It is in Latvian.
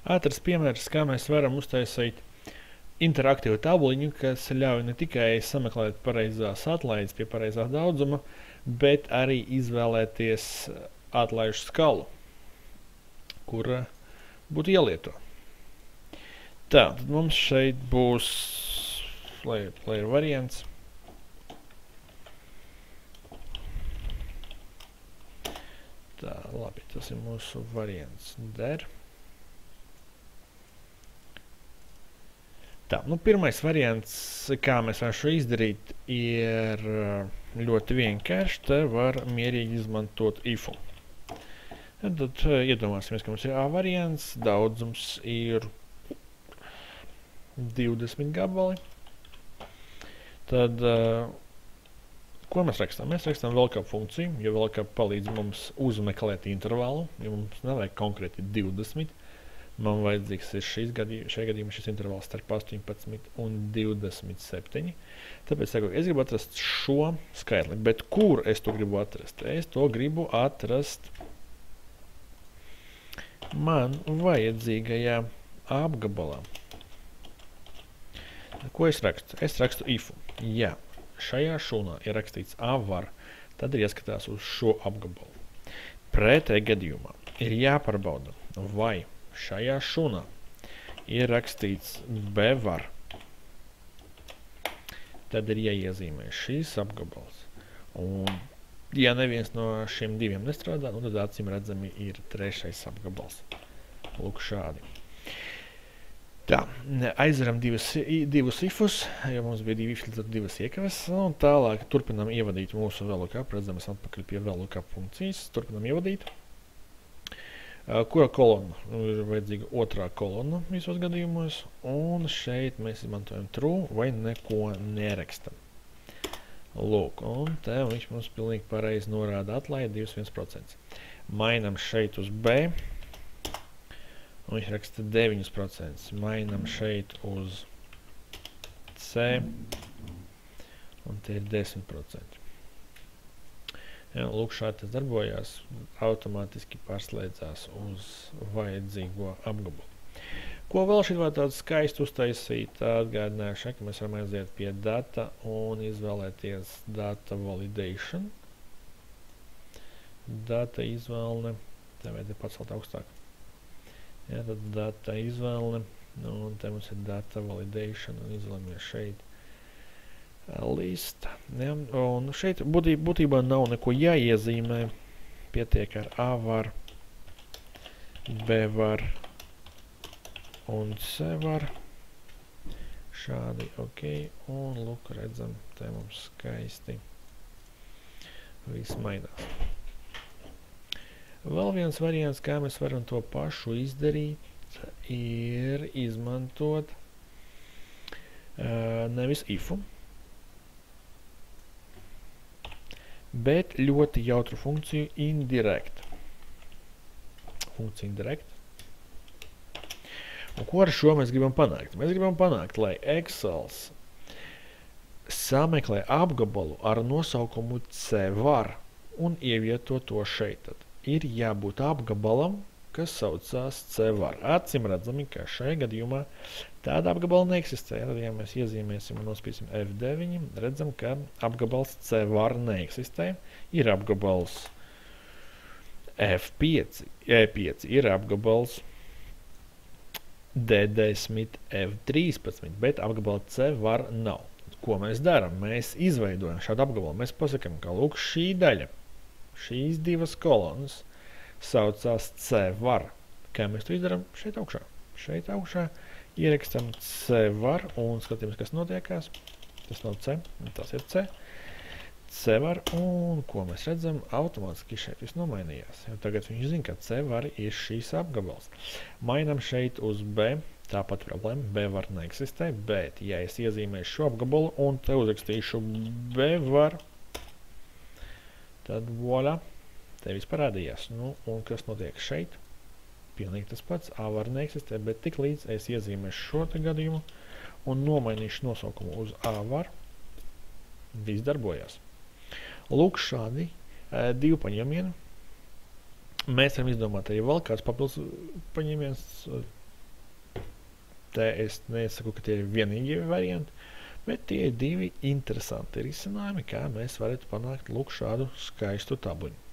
Ātrs piemērs, kā mēs varam uztaisīt interaktīvu tabuliņu, kas ļauj ne tikai sameklēt pareizās atlaides pie pareizā daudzuma, bet arī izvēlēties atlaižu skalu, kura būtu jālieto. Tā, tad mums šeit būs player variants. Tā, labi, tas ir mūsu variants der. Tā, pirmais variants, kā mēs varam šo izdarīt, ir ļoti vienkārši. Te var mierīgi izmantot ifu. Tad iedomāsimies, ka mums ir A variants, daudzums ir 20 gabali. Tad, ko mēs rakstām? Mēs rakstām velkap funkciju, jo velkap palīdz mums uzmeklēt intervalu, jo mums nevajag konkrēti 20. Man vajadzīgs ir šajā gadījumā šis intervals starp 18 un 27. Tāpēc es gribu atrast šo skaitli. Bet kur es to gribu atrast? Es to gribu atrast man vajadzīgajā apgabalā. Ko es rakstu? Es rakstu ifu. Ja šajā šūnā ir rakstīts A var, tad ir jāskatās uz šo apgabalu. Pretējā gadījumā ir jāpārbauda, vai šajā šūnā ir rakstīts B var. Tad ir jāiezīmē šīs apgabals. Un, ja neviens no šiem diviem nestrādā, tad acīm redzami ir trešais apgabals. Lūk šādi. Tā, aizveram divus ifus, jo mums bija divi ifi, tad divas iekaves. Un tālāk turpinām ievadīt mūsu VLOOKUP. Redzam, mēs atpakaļ pie VLOOKUP funkcijas. Turpinām ievadīt. Kura kolona? Ir vajadzīga otrā kolona visos gadījumos, un šeit mēs izmantojam true vai neko nerakstam. Lūk, un te viņš mums pilnīgi pareizi norāda atlaidi 21%. Mainam šeit uz B, un viņš raksta 9%. Mainam šeit uz C, un te ir 10%. Ja, lūk, šādi tas darbojās, automātiski pārslēdzās uz vajadzīgo apgabalu. Ko vēl šeit var tādu skaistu uztaisīt? Atgādināšu, ka mēs varam aiziet pie data un izvēlēties data validation. Data izvēlne, te vajadzēja pacelt augstāk. Ja, tad data izvēlne, un te mums ir data validation, un izvēlamies šeit lista. Ja, un šeit būtībā nav neko jāiezīmē. Pietiek ar A var, B var un C var. Šādi, ok. Un lūk, redzam, te mums skaisti viss mainās. Vēl viens variants, kā mēs varam to pašu izdarīt, ir izmantot nevis ifu, bet ļoti jautru funkciju indirect. Funkcija indirect. Un ko ar šo mēs gribam panākt? Mēs gribam panākt, lai Excels sameklē apgabalu ar nosaukumu C var un ievieto to šeit. Tad ir jābūt apgabalam, kas saucās C var. Acim redzami, ka šajā gadījumā tāda apgabala neeksistē. Tad, ja mēs iezīmēsim un nospīsim F9, redzam, ka apgabals C var neeksistē. Ir apgabals F5, E5, ir apgabals D10, F13, bet apgabala C var nav. Ko mēs darām? Mēs izveidojam šādu apgabalu. Mēs pasakam, ka lūk šī daļa, šīs divas kolonas saucās C var. Kā mēs to izdarām? Šeit augšā. Šeit augšā ierakstam C var un skatīmies, kas notiekās. Tas nav C, tas ir C. C var un ko mēs redzam? Automātiski šeit viss nomainījās. Jo tagad viņš zina, ka C var ir šīs apgabals. Mainam šeit uz B. Tāpat problēma. B var neeksistē, bet ja es iezīmēšu šo apgabalu un te uzrakstīšu B var, tad voila, te viss parādījās. Nu, un kas notiek šeit? Pilnīgi tas pats. A var neeksistē, bet tik līdz es iezīmēšu šo te gadījumu un nomainīšu nosaukumu uz A var, viss darbojās. Lūk šādi divi paņēmieni. Mēs varam izdomāt arī vēl kāds papildus paņēmiens, Te es nesaku, ka tie ir vienīgie varianti, bet tie ir divi interesanti risinājumi, kā mēs varētu panākt lūk šādu skaistu tabuļu.